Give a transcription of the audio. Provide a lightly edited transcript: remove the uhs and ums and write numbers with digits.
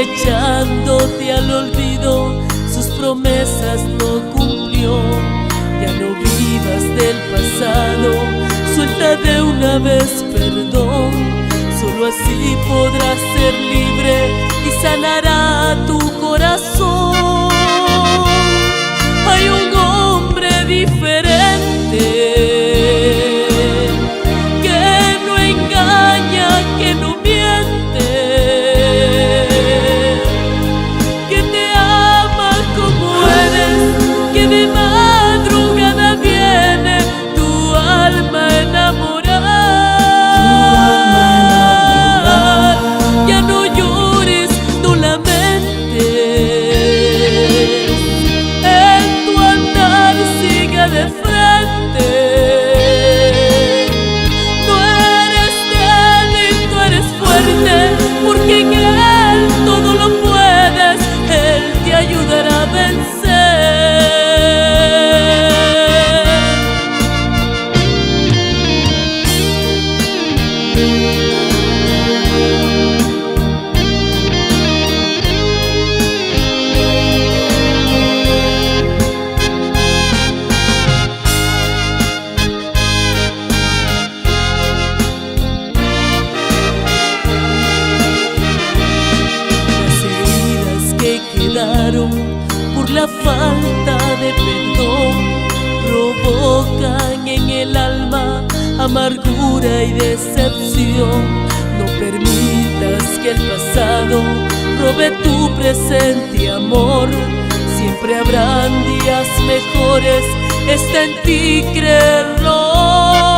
echándote al olvido, sus promesas no cumplió. Ya no vivas del pasado, suelta de una vez perdón. Solo así podrás ser libre y sanará tu corazón. Hay un hombre diferente que no engaña, que no miente, que te ama como eres, que de madrugada viene tu alma enamorada. Ya no llores, no lamentes, en tu andar siga de frente. No eres débil, tú eres fuerte, porque en Él todo lo puedes, Él te ayudará a vencer. Por la falta de perdón provocan en el alma amargura y decepción. No permitas que el pasado robe tu presente amor. Siempre habrán días mejores, está en ti creerlo.